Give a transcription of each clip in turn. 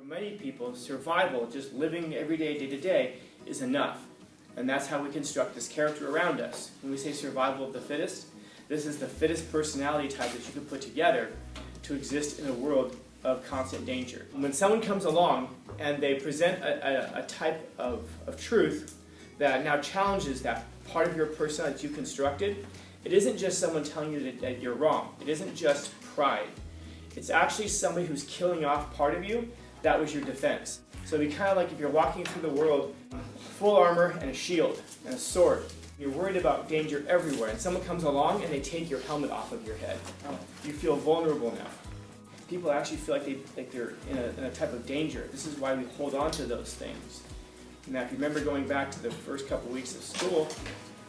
many people, survival, just living every day, day to day, is enough. And that's how we construct this character around us. When we say survival of the fittest, this is the fittest personality type that you can put together to exist in a world of constant danger. When someone comes along and they present a type of truth that now challenges that part of your personality that you constructed, it isn't just someone telling you that you're wrong. It isn't just pride. It's actually somebody who's killing off part of you. That was your defense. So it'd be kind of like if you're walking through the world, full armor and a shield and a sword. You're worried about danger everywhere, and someone comes along and they take your helmet off of your head. You feel vulnerable now. People actually feel like they're in a type of danger. This is why we hold on to those things. Now, if you remember going back to the first couple weeks of school,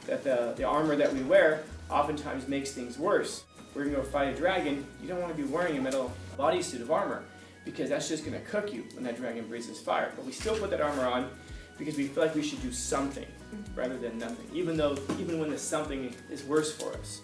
that the armor that we wear oftentimes makes things worse. We're going to go fight a dragon. You don't want to be wearing a metal bodysuit of armor, because that's just going to cook you when that dragon breathes fire. But we still put that armor on because we feel like we should do something rather than nothing, even when the something is worse for us.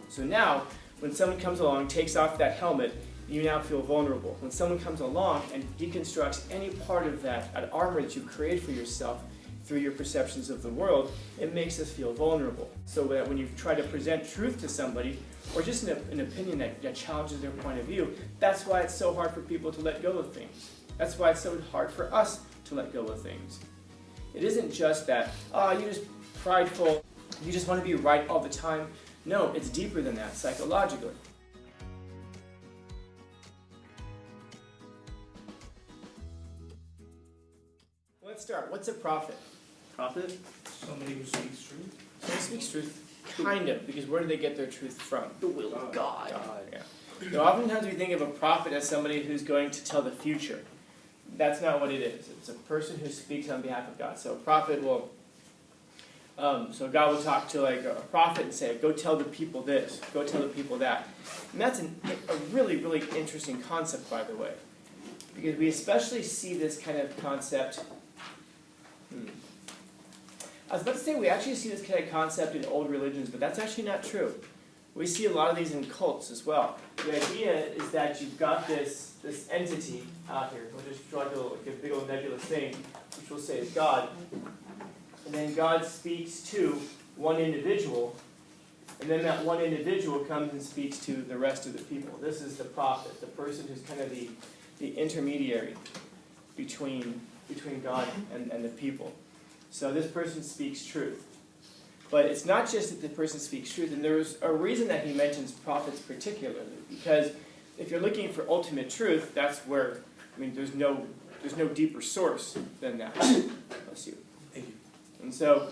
So now, when someone comes along, takes off that helmet, you now feel vulnerable. When someone comes along and deconstructs any part of that armor that you create for yourself through your perceptions of the world, it makes us feel vulnerable. So that when you try to present truth to somebody, or just an opinion that challenges their point of view, that's why it's so hard for people to let go of things. That's why it's so hard for us to let go of things. It isn't just that, you're just prideful, you just want to be right all the time. No, it's deeper than that, psychologically. Let's start. What's a prophet? Prophet? Somebody who speaks truth. Somebody who speaks truth. Kind of, because where do they get their truth from? The will of God. Yeah. Now, oftentimes we think of a prophet as somebody who's going to tell the future. That's not what it is. It's a person who speaks on behalf of God. So a prophet will, so God will talk to like a prophet and say, go tell the people this, go tell the people that. And that's a really, really interesting concept, by the way. Because we especially see this kind of concept. I was about to say we actually see this kind of concept in old religions, but that's actually not true. We see a lot of these in cults as well. The idea is that you've got this entity out here. We'll just draw like a big old nebulous thing, which we'll say is God. And then God speaks to one individual, and then that one individual comes and speaks to the rest of the people. This is the prophet, the person who's kind of the intermediary between God and the people. So this person speaks truth. But it's not just that the person speaks truth, and there's a reason that he mentions prophets particularly, because if you're looking for ultimate truth, that's where, there's no deeper source than that. Bless you. Thank you. And so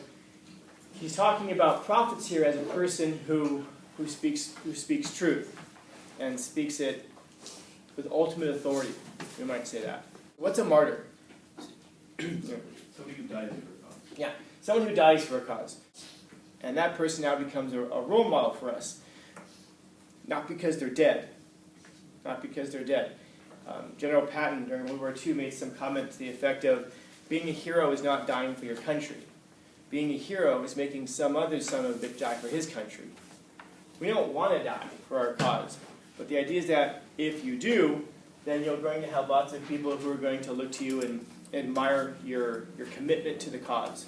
he's talking about prophets here as a person who speaks truth, and speaks it with ultimate authority. We might say that. What's a martyr? Somebody who died for a cause. Yeah, someone who dies for a cause. And that person now becomes a role model for us. Not because they're dead. Not because they're dead. General Patton during World War II made some comment to the effect of, being a hero is not dying for your country. Being a hero is making some other son of a bitch die for his country. We don't want to die for our cause. But the idea is that if you do, then you're going to have lots of people who are going to look to you and admire your commitment to the cause.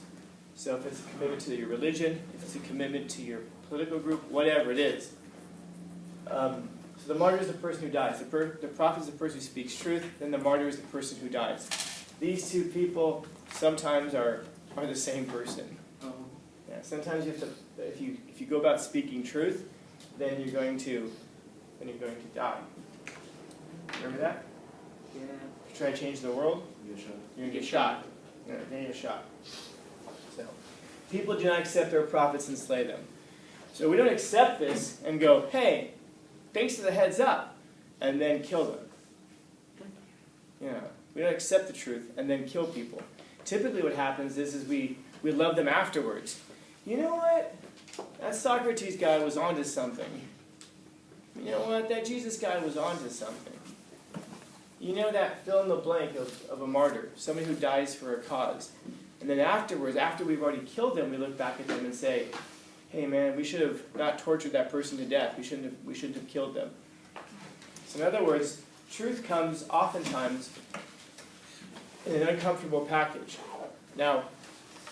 So if it's a commitment to your religion, if it's a commitment to your political group, whatever it is. So the martyr is the person who dies. The prophet is the person who speaks truth, then the martyr is the person who dies. These two people sometimes are the same person. Yeah, sometimes you have to, if you go about speaking truth, then you're going to die. Remember that? Yeah. If you try to change the world, you're going to get shot. You're going to get shot. So, people do not accept their prophets and slay them. So we don't accept this and go, hey, thanks for the heads up, and then kill them. Yeah, we don't accept the truth and then kill people. Typically what happens is we love them afterwards. You know what? That Socrates guy was onto something. You know what? That Jesus guy was onto something. You know that fill in the blank of a martyr, somebody who dies for a cause. And then afterwards, after we've already killed them, we look back at them and say, hey man, we should have not tortured that person to death. We shouldn't have killed them. So in other words, truth comes oftentimes in an uncomfortable package. Now,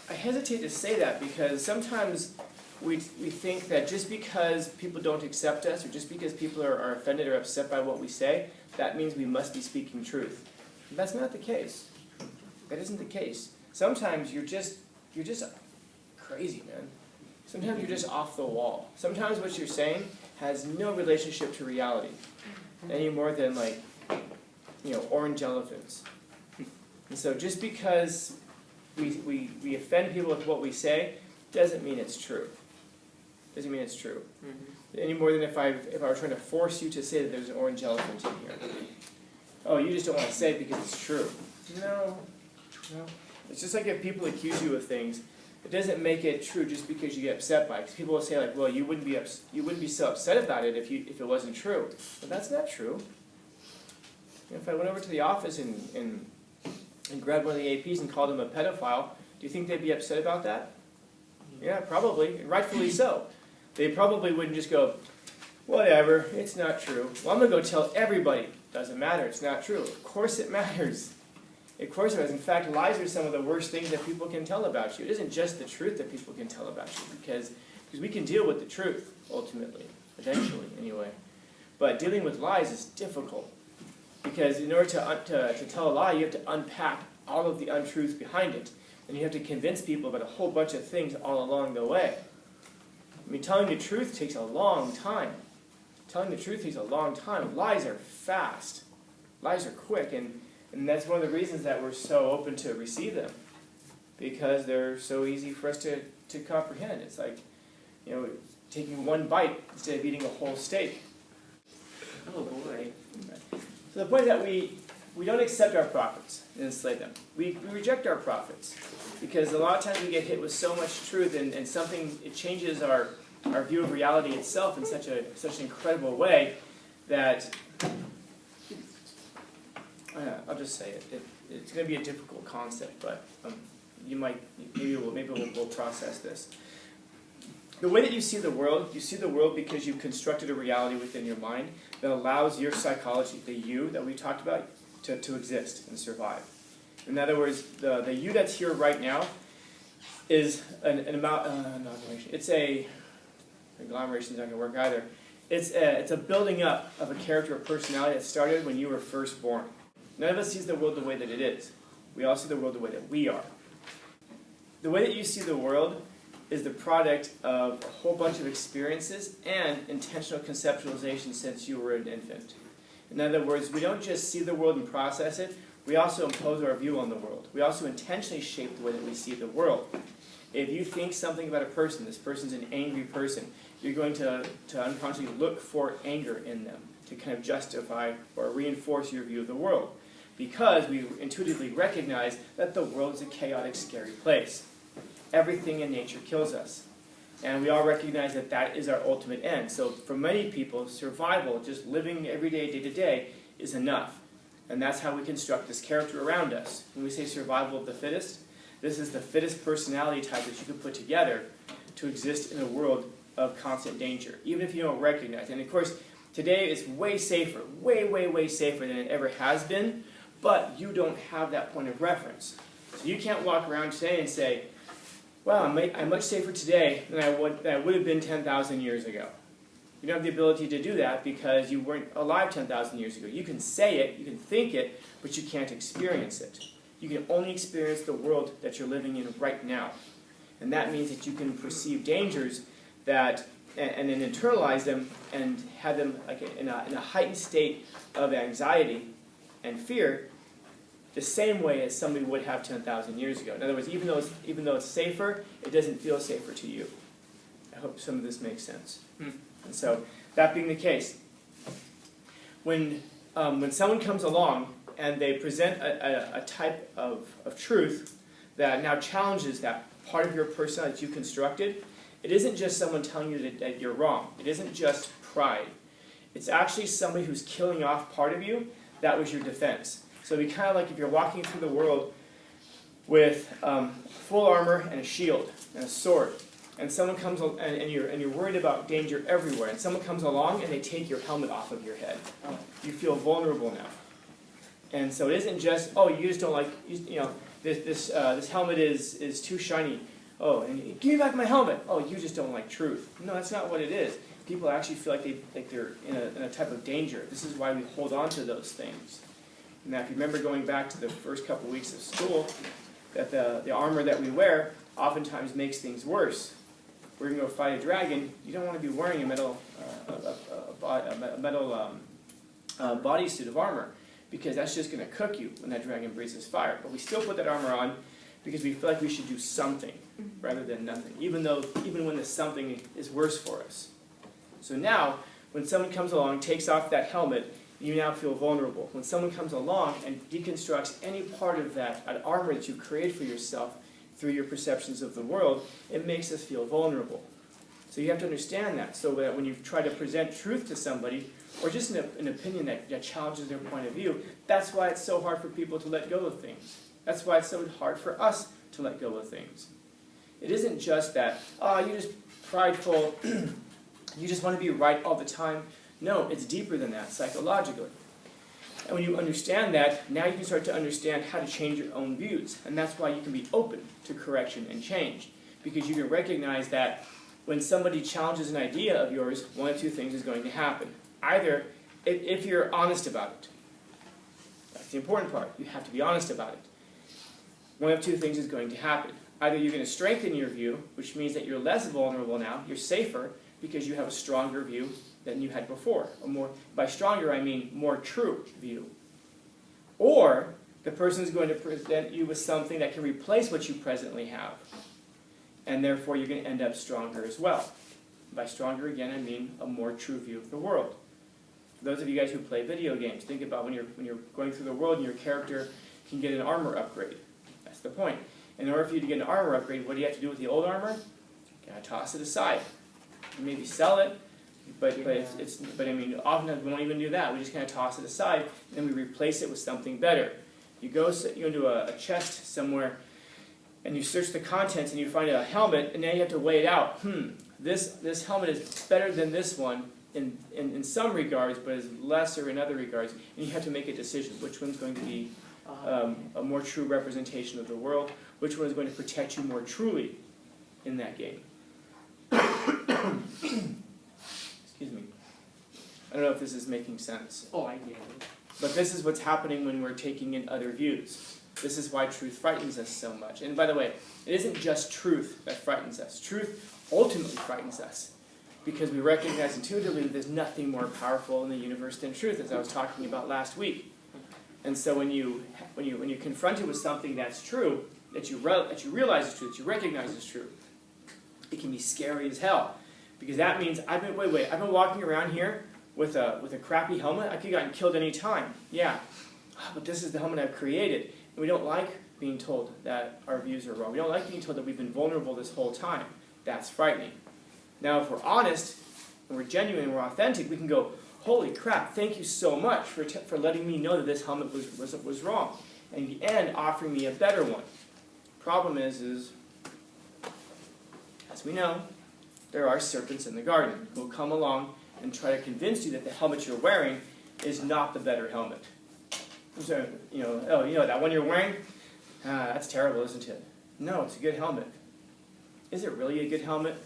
I hesitate to say that because sometimes we think that just because people don't accept us or just because people are offended or upset by what we say, that means we must be speaking truth. That's not the case. That isn't the case. Sometimes you're just crazy, man. Sometimes you're just off the wall. Sometimes what you're saying has no relationship to reality, any more than, like, orange elephants. And so just because we offend people with what we say doesn't mean it's true. Doesn't mean it's true. Any more than if I were trying to force you to say that there's an orange elephant in here. Oh, you just don't want to say it because it's true. No. It's just like if people accuse you of things, it doesn't make it true just because you get upset by it. Because people will say, like, well, you wouldn't be so upset about it if it wasn't true. But that's not true. If I went over to the office and grabbed one of the APs and called him a pedophile, do you think they'd be upset about that? Yeah, probably, and rightfully so. They probably wouldn't just go, whatever, it's not true. Well, I'm going to go tell everybody. Doesn't matter, it's not true. Of course it matters. Of course it does. In fact, lies are some of the worst things that people can tell about you. It isn't just the truth that people can tell about you, because we can deal with the truth, ultimately, eventually, anyway. But dealing with lies is difficult, because in order to tell a lie, you have to unpack all of the untruths behind it, and you have to convince people about a whole bunch of things all along the way. I mean, telling the truth takes a long time. Telling the truth takes a long time. Lies are fast. Lies are quick, and that's one of the reasons that we're so open to receive them, because they're so easy for us to comprehend. It's like, taking one bite instead of eating a whole steak. Oh boy. So the point is that we don't accept our prophets and enslave them. We reject our prophets, because a lot of times we get hit with so much truth and it changes our view of reality itself in such an incredible way that I'll just say it. It's going to be a difficult concept, but maybe we'll process this. The way that you see the world because you've constructed a reality within your mind that allows your psychology, the you that we talked about, to exist and survive. In other words, the you that's here right now is an amount. It's agglomeration is not going to work either. It's a building up of a character or personality that started when you were first born. None of us sees the world the way that it is. We all see the world the way that we are. The way that you see the world is the product of a whole bunch of experiences and intentional conceptualization since you were an infant. In other words, we don't just see the world and process it, we also impose our view on the world. We also intentionally shape the way that we see the world. If you think something about a person, this person's an angry person, you're going to unconsciously look for anger in them to kind of justify or reinforce your view of the world, because we intuitively recognize that the world is a chaotic, scary place. Everything in nature kills us. And we all recognize that that is our ultimate end. So for many people, survival, just living every day, day to day, is enough. And that's how we construct this character around us. When we say survival of the fittest, this is the fittest personality type that you can put together to exist in a world of constant danger, even if you don't recognize it. And of course, today is way safer, way safer than it ever has been, but you don't have that point of reference. So you can't walk around today and say, well, I'm much safer today than I would have been 10,000 years ago. You don't have the ability to do that because you weren't alive 10,000 years ago. You can say it, you can think it, but you can't experience it. You can only experience the world that you're living in right now. And that means that you can perceive dangers and then internalize them and have them like in a heightened state of anxiety and fear, the same way as somebody would have 10,000 years ago. In other words, even though it's safer, it doesn't feel safer to you. I hope some of this makes sense. And so, that being the case, when someone comes along and they present a type of truth that now challenges that part of your personality that you constructed, it isn't just someone telling you that you're wrong. It isn't just pride. It's actually somebody who's killing off part of you that was your defense. So it'd be kind of like if you're walking through the world with full armor and a shield and a sword, and someone comes and you're worried about danger everywhere, and someone comes along and they take your helmet off of your head. You feel vulnerable now. And so it isn't just, oh, you just don't like, this helmet is too shiny. Oh, and give me back my helmet. Oh, you just don't like truth. No, that's not what it is. People actually feel like they're in a type of danger. This is why we hold on to those things. Now, if you remember going back to the first couple weeks of school, that the armor that we wear oftentimes makes things worse. We're going to go fight a dragon. You don't want to be wearing a metal bodysuit of armor, because that's just going to cook you when that dragon breathes fire. But we still put that armor on because we feel like we should do something rather than nothing, even when the something is worse for us. So now, when someone comes along, takes off that helmet, you now feel vulnerable. When someone comes along and deconstructs any part of that armor that you create for yourself through your perceptions of the world, it makes us feel vulnerable. So you have to understand that, so that when you try to present truth to somebody, or just an opinion that challenges their point of view, that's why it's so hard for people to let go of things. That's why it's so hard for us to let go of things. It isn't just that, oh, you're just prideful, you just want to be right all the time. No, it's deeper than that, psychologically. And when you understand that, now you can start to understand how to change your own views. And that's why you can be open to correction and change. Because you can recognize that when somebody challenges an idea of yours, one of two things is going to happen. Either, if you're honest about it, that's the important part, you have to be honest about it. One of two things is going to happen. Either you're going to strengthen your view, which means that you're less vulnerable now, you're safer, because you have a stronger view than you had before. By stronger, I mean more true view. Or the person is going to present you with something that can replace what you presently have. And therefore, you're going to end up stronger as well. By stronger, again, I mean a more true view of the world. For those of you guys who play video games, think about when you're going through the world and your character can get an armor upgrade. That's the point. In order for you to get an armor upgrade, what do you have to do with the old armor? You gotta toss it aside. You maybe sell it, but I mean, often we don't even do that. We just kind of toss it aside, and then we replace it with something better. You go into a chest somewhere, and you search the contents, and you find a helmet, and now you have to weigh it out. This helmet is better than this one in some regards, but is lesser in other regards. And you have to make a decision. Which one's going to be a more true representation of the world? Which one is going to protect you more truly in that game? Excuse me. I don't know if this is making sense. Oh, I get it. But this is what's happening when we're taking in other views. This is why truth frightens us so much. And by the way, it isn't just truth that frightens us. Truth ultimately frightens us, because we recognize intuitively that there's nothing more powerful in the universe than truth, as I was talking about last week. And so when you confront it with something that's true, that you realize is true, that you recognize is true, it can be scary as hell. Because that means I've been walking around here with a crappy helmet. I could have gotten killed any time. Yeah, but this is the helmet I've created. And we don't like being told that our views are wrong. We don't like being told that we've been vulnerable this whole time. That's frightening. Now, if we're honest, and we're genuine, and we're authentic, we can go, holy crap, thank you so much for letting me know that this helmet was wrong. And in the end, offering me a better one. Problem is, as we know, there are serpents in the garden who will come along and try to convince you that the helmet you're wearing is not the better helmet. So, that one you're wearing? That's terrible, isn't it? No, it's a good helmet. Is it really a good helmet?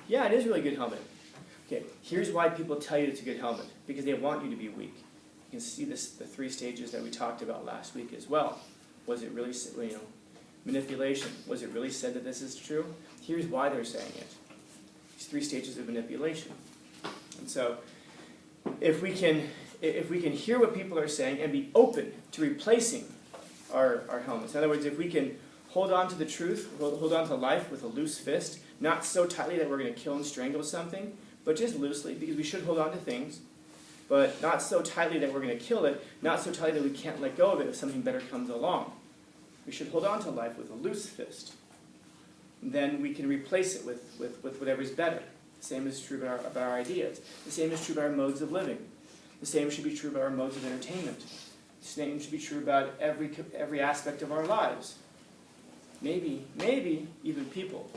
Yeah, it is a really good helmet. Okay, here's why people tell you it's a good helmet. Because they want you to be weak. You can see the three stages that we talked about last week as well. Was it really, manipulation? Was it really said that this is true? Here's why they're saying it. These three stages of manipulation. And so, if we can hear what people are saying and be open to replacing our helmets. In other words, if we can hold on to the truth, hold on to life with a loose fist, not so tightly that we're going to kill and strangle something, but just loosely, because we should hold on to things, but not so tightly that we're going to kill it, not so tightly that we can't let go of it if something better comes along. We should hold on to life with a loose fist. Then we can replace it with whatever's better. The same is true about our ideas. The same is true about our modes of living. The same should be true about our modes of entertainment. The same should be true about every aspect of our lives. Maybe even people,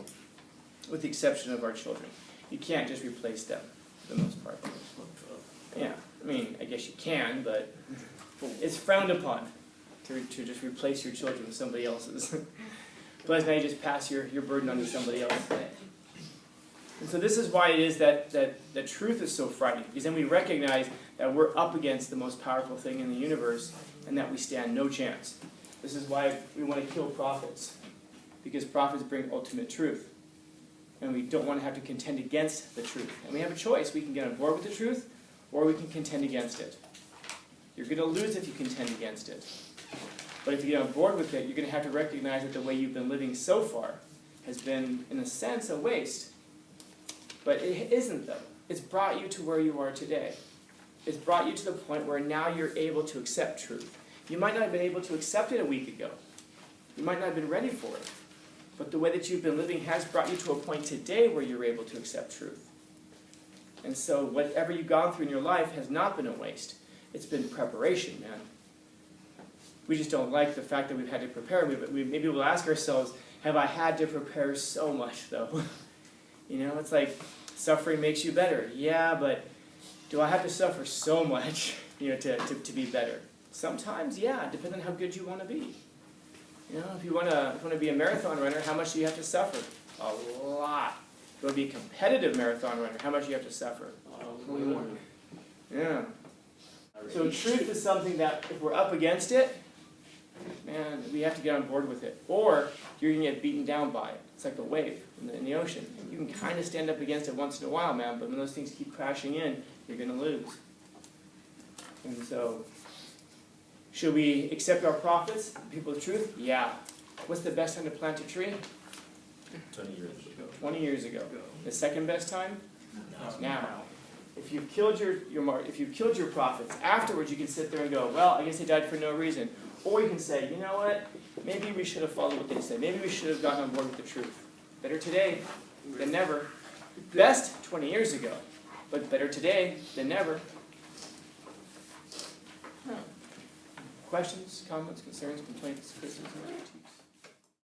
with the exception of our children. You can't just replace them, for the most part. Yeah, I mean, I guess you can, but It's frowned upon to just replace your children with somebody else's. Plus now you just pass your burden on to somebody else. And so this is why it is that the truth is so frightening, because then we recognize that we're up against the most powerful thing in the universe and that we stand no chance. This is why we want to kill prophets, because prophets bring ultimate truth. And we don't want to have to contend against the truth. And we have a choice. We can get on board with the truth, or we can contend against it. You're going to lose if you contend against it. But if you get on board with it, you're going to have to recognize that the way you've been living so far has been, in a sense, a waste. But it isn't, though. It's brought you to where you are today. It's brought you to the point where now you're able to accept truth. You might not have been able to accept it a week ago. You might not have been ready for it. But the way that you've been living has brought you to a point today where you're able to accept truth. And so whatever you've gone through in your life has not been a waste. It's been preparation, man. We just don't like the fact that we've had to prepare. Maybe we'll ask ourselves, have I had to prepare so much, though? You know, it's like suffering makes you better. Yeah, but do I have to suffer so much, to be better? Sometimes, yeah, depending on how good you want to be. You know, if you want to be a marathon runner, how much do you have to suffer? A lot. If you want to be a competitive marathon runner, how much do you have to suffer? Way more. Yeah. So truth is something that if we're up against it, man, we have to get on board with it. Or you're going to get beaten down by it. It's like a wave in the ocean. You can kind of stand up against it once in a while, man, but when those things keep crashing in, you're going to lose. And so, should we accept our prophets, people of truth? Yeah. What's the best time to plant a tree? 20 years ago. 20 years ago. The second best time? No. Now. If you've killed your prophets, afterwards you can sit there and go, well, I guess they died for no reason. Or you can say, you know what? Maybe we should have followed what they said. Maybe we should have gotten on board with the truth. Better today than never. Best 20 years ago, but better today than never. Questions, comments, concerns, complaints, criticisms, critiques?